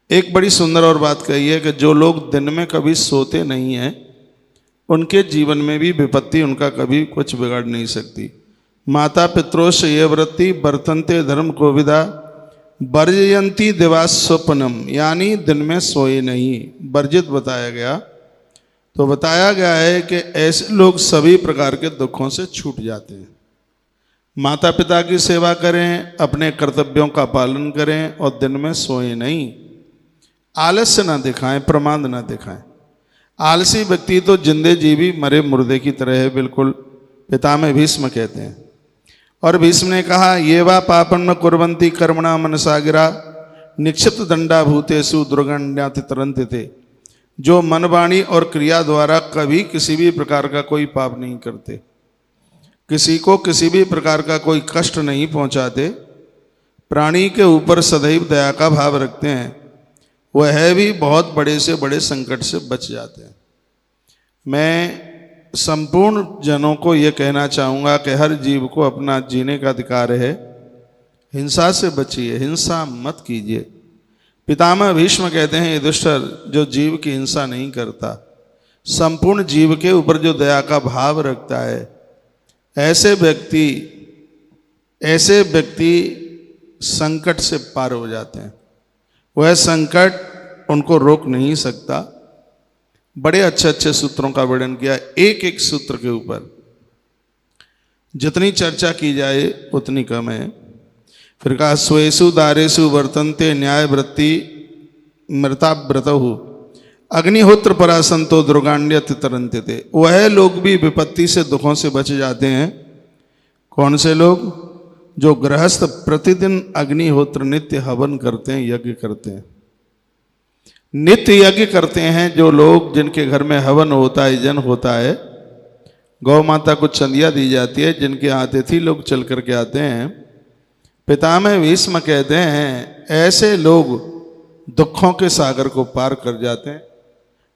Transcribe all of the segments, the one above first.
एक बड़ी सुंदर और बात कही है कि जो लोग दिन में कभी सोते नहीं हैं उनके जीवन में भी विपत्ति उनका कभी कुछ बिगाड़ नहीं सकती। माता पित्रोश ये वृत्ति बर्तनते धर्म कोविदा वर्जयंती दिवास स्वप्नम, यानी दिन में सोए नहीं, वर्जित बताया गया। तो बताया गया है कि ऐसे लोग सभी प्रकार के दुखों से छूट जाते हैं। माता पिता की सेवा करें, अपने कर्तव्यों का पालन करें और दिन में सोए नहीं, आलस्य ना दिखाएं, प्रमाद ना दिखाएं। आलसी व्यक्ति तो जिंदे जीवी मरे मुर्दे की तरह है, बिल्कुल पितामह भीष्म कहते हैं। और भीष्म ने कहा ये वा पापन्न कुर्वन्ति कर्मणा मनसा गिरा निक्षिप्त दंडा भूतेषु दुर्गंड्याति तरन्ते थे। जो मन वाणी और क्रिया द्वारा कभी किसी भी प्रकार का कोई पाप नहीं करते, किसी को किसी भी प्रकार का कोई कष्ट नहीं पहुंचाते, प्राणी के ऊपर सदैव दया का भाव रखते हैं, वह भी बहुत बड़े से बड़े संकट से बच जाते हैं। मैं संपूर्ण जनों को ये कहना चाहूँगा कि हर जीव को अपना जीने का अधिकार है। हिंसा से बचिए, हिंसा मत कीजिए। पितामह भीष्म कहते हैं युधिष्ठिर, जो जीव की हिंसा नहीं करता, संपूर्ण जीव के ऊपर जो दया का भाव रखता है, ऐसे व्यक्ति संकट से पार हो जाते हैं। वह संकट उनको रोक नहीं सकता। बड़े अच्छे अच्छे सूत्रों का वर्णन किया, एक एक सूत्र के ऊपर जितनी चर्चा की जाए उतनी कम है। फिर कहा स्वेषु दारेषु वर्तन्ते न्याय वृत्ति मृताव्रतहु अग्निहोत्र परासंतो दुर्गाण्यति तरन्ते थे। वह लोग भी विपत्ति से दुखों से बच जाते हैं। कौन से लोग? जो गृहस्थ प्रतिदिन अग्निहोत्र नित्य हवन करते हैं, यज्ञ करते हैं, नित्य यज्ञ करते हैं। जो लोग जिनके घर में हवन होता है, यजन होता है, गौ माता को चंदिया दी जाती है, जिनके यहाँ अतिथि लोग चल करके आते हैं, पितामह भीष्म कहते हैं ऐसे लोग दुखों के सागर को पार कर जाते हैं।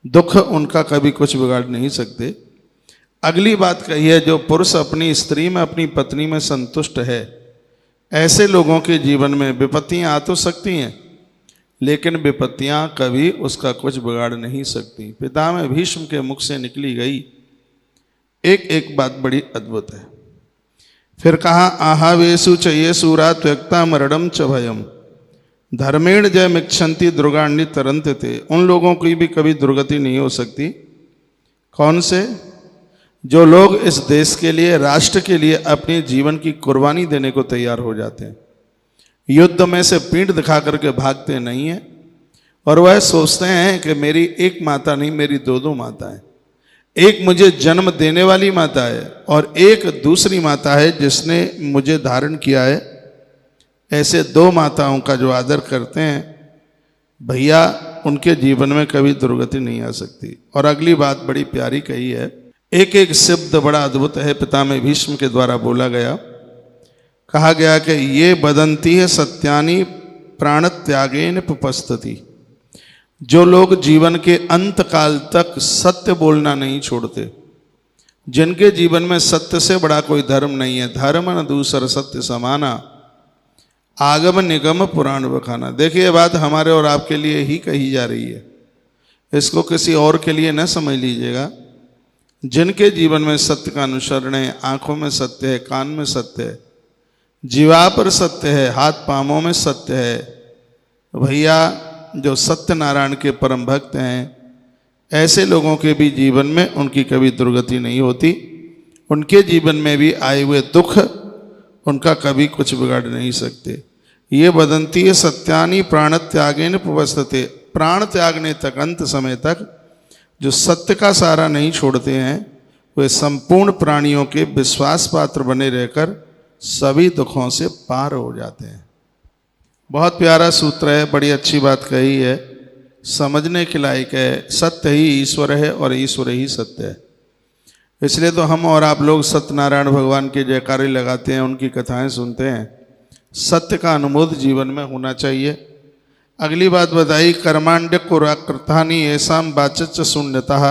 दुख उनका कभी कुछ बिगाड़ नहीं सकते। अगली बात कही है, जो पुरुष अपनी स्त्री में, अपनी पत्नी में संतुष्ट है, ऐसे लोगों के जीवन में विपत्तियां आ तो सकती हैं, लेकिन विपत्तियां कभी उसका कुछ बिगाड़ नहीं सकती। पितामह भीष्म के मुख से निकली गई एक एक बात बड़ी अद्भुत है। फिर कहा आहावेशु च ये सूरा त्यक्ता मरणम च भयम धर्मेण जय मिक्षंती दुर्गाण्य तरंते थे। उन लोगों की भी कभी दुर्गति नहीं हो सकती। कौन से? जो लोग इस देश के लिए, राष्ट्र के लिए अपने जीवन की कुर्बानी देने को तैयार हो जाते हैं, युद्ध में से पीठ दिखा करके भागते नहीं हैं, और वह सोचते हैं कि मेरी एक माता नहीं, मेरी दो दो माता है। एक मुझे जन्म देने वाली माता है और एक दूसरी माता है जिसने मुझे धारण किया है। ऐसे दो माताओं का जो आदर करते हैं भैया, उनके जीवन में कभी दुर्गति नहीं आ सकती। और अगली बात बड़ी प्यारी कही है, एक एक शब्द बड़ा अद्भुत है, पितामह भीष्म के द्वारा बोला गया। कहा गया कि ये बदंती है सत्यानि प्राण त्यागेन पुपस्तति। जो लोग जीवन के अंत काल तक सत्य बोलना नहीं छोड़ते, जिनके जीवन में सत्य से बड़ा कोई धर्म नहीं है, धर्म न दूसर सत्य समाना आगम निगम पुराण बखाना। देखिए, बात हमारे और आपके लिए ही कही जा रही है, इसको किसी और के लिए न समझ लीजिएगा। जिनके जीवन में सत्य का अनुसरण है, आंखों में सत्य है, कान में सत्य है, जीवा पर सत्य है, हाथ पांवों में सत्य है, भैया जो सत्यनारायण के परम भक्त हैं, ऐसे लोगों के भी जीवन में उनकी कभी दुर्गति नहीं होती। उनके जीवन में भी आए हुए दुख उनका कभी कुछ बिगाड़ नहीं सकते। ये बदंती है सत्यानि प्राण त्यागेन पुपस्तते। प्राण त्यागने तक, अंत समय तक जो सत्य का सहारा नहीं छोड़ते हैं, वे संपूर्ण प्राणियों के विश्वास पात्र बने रहकर सभी दुखों से पार हो जाते हैं। बहुत प्यारा सूत्र है, बड़ी अच्छी बात कही है, समझने के लायक है। सत्य ही ईश्वर है और ईश्वर ही सत्य है। इसलिए तो हम और आप लोग सत्यनारायण भगवान के जयकारे लगाते हैं, उनकी कथाएं सुनते हैं। सत्य का अनुमोद जीवन में होना चाहिए। अगली बात बताई, कर्मांड कुराकृतानि येषां वाचच्च शून्यतः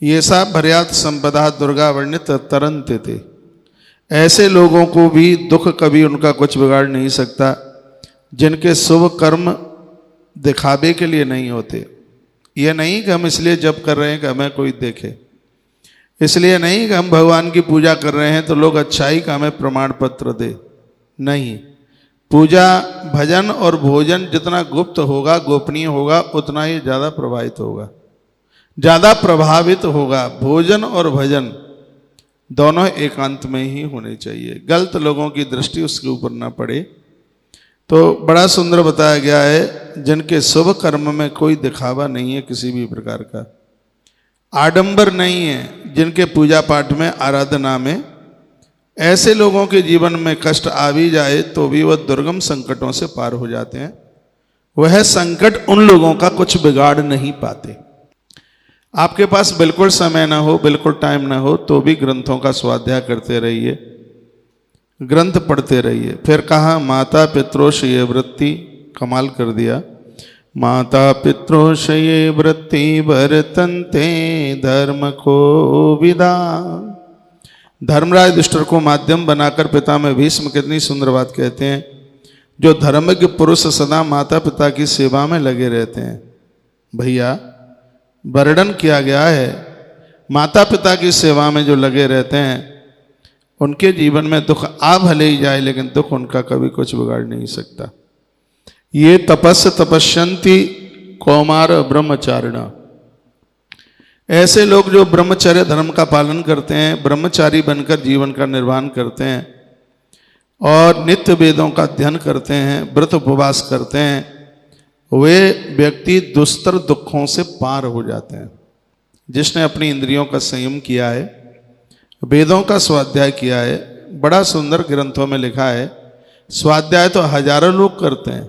येषा भर्यात् संपदा दुर्गा वर्णित तरन्ते थे। ऐसे लोगों को भी दुख कभी उनका कुछ बिगाड़ नहीं सकता, जिनके शुभ कर्म दिखावे के लिए नहीं होते। ये नहीं कि हम इसलिए जप कर रहे हैं कि हमें कोई देखे, इसलिए नहीं कि हम भगवान की पूजा कर रहे हैं तो लोग अच्छाई का हमें प्रमाण पत्र दे। नहीं, पूजा भजन और भोजन जितना गुप्त होगा, गोपनीय होगा, उतना ही ज़्यादा प्रभावित होगा, ज़्यादा प्रभावित होगा। भोजन और भजन दोनों एकांत में ही होने चाहिए, गलत लोगों की दृष्टि उसके ऊपर ना पड़े। तो बड़ा सुंदर बताया गया है, जिनके शुभ कर्म में कोई दिखावा नहीं है किसी भी प्रकार का, आडंबर नहीं है, जिनके पूजा पाठ में, आराधना में, ऐसे लोगों के जीवन में कष्ट आ भी जाए तो भी वह दुर्गम संकटों से पार हो जाते हैं। वह संकट उन लोगों का कुछ बिगाड़ नहीं पाते। आपके पास बिल्कुल समय ना हो, बिल्कुल टाइम ना हो, तो भी ग्रंथों का स्वाध्याय करते रहिए, ग्रंथ पढ़ते रहिए। फिर कहा माता पितरोषये वृत्ति, कमाल कर दिया। माता पितरोषये वृत्ति वर्तन्ते धर्म को विदा। धर्मराज युधिष्ठिर को माध्यम बनाकर पितामह भीष्म कितनी सुंदर बात कहते हैं, जो धर्मज्ञ पुरुष सदा माता पिता की सेवा में लगे रहते हैं। भैया वर्णन किया गया है, माता पिता की सेवा में जो लगे रहते हैं उनके जीवन में दुख आ भले ही जाए, लेकिन दुख उनका कभी कुछ बिगाड़ नहीं सकता। ये तपस्य तपस्यन्ति कौमार ब्रह्मचारिणा। ऐसे लोग जो ब्रह्मचर्य धर्म का पालन करते हैं, ब्रह्मचारी बनकर जीवन का निर्वाह करते हैं और नित्य वेदों का अध्ययन करते हैं, व्रत उपवास करते हैं, वे व्यक्ति दुस्तर दुखों से पार हो जाते हैं। जिसने अपनी इंद्रियों का संयम किया है, वेदों का स्वाध्याय किया है, बड़ा सुंदर ग्रंथों में लिखा है, स्वाध्याय तो हजारों लोग करते हैं,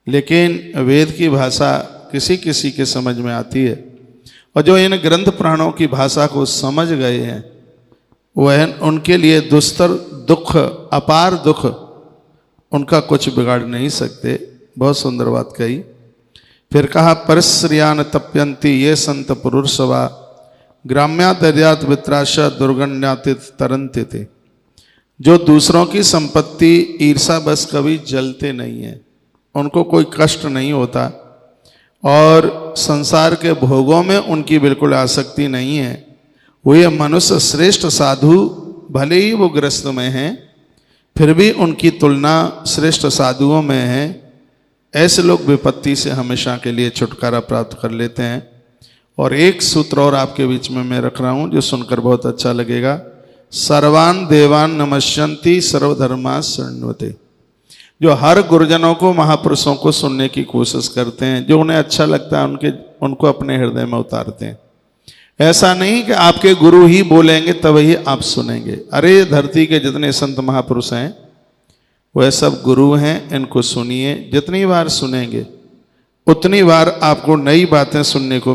लेकिन वेद की भाषा किसी किसी के समझ में आती है। और जो इन ग्रंथ पुराणों की भाषा को समझ गए हैं, वह उनके लिए दुस्तर दुख, अपार दुख, उनका कुछ बिगाड़ नहीं सकते। बहुत सुंदर बात कही। फिर कहा परिश्रियान तप्यंती ये संत पुरुषवा ग्राम्यादर्यात वित्राशा दुर्गण्यातित तरंते थे। जो दूसरों की संपत्ति ईर्षा बस कभी जलते नहीं है, उनको कोई कष्ट नहीं होता और संसार के भोगों में उनकी बिल्कुल आसक्ति नहीं है। वो ये मनुष्य श्रेष्ठ साधु, भले ही वो ग्रस्त में हैं, फिर भी उनकी तुलना श्रेष्ठ साधुओं में है। ऐसे लोग विपत्ति से हमेशा के लिए छुटकारा प्राप्त कर लेते हैं। और एक सूत्र और आपके बीच में मैं रख रहा हूँ जो सुनकर बहुत अच्छा लगेगा। सर्वान देवान नमस्यन्ति सर्वधर्मा शृण्वते। जो हर गुरुजनों को, महापुरुषों को सुनने की कोशिश करते हैं, जो उन्हें अच्छा लगता है उनको अपने हृदय में उतारते हैं। ऐसा नहीं कि आपके गुरु ही बोलेंगे तब ही आप सुनेंगे। अरे धरती के जितने संत महापुरुष हैं वह सब गुरु हैं, इनको सुनिए। जितनी बार सुनेंगे उतनी बार आपको नई बातें सुनने को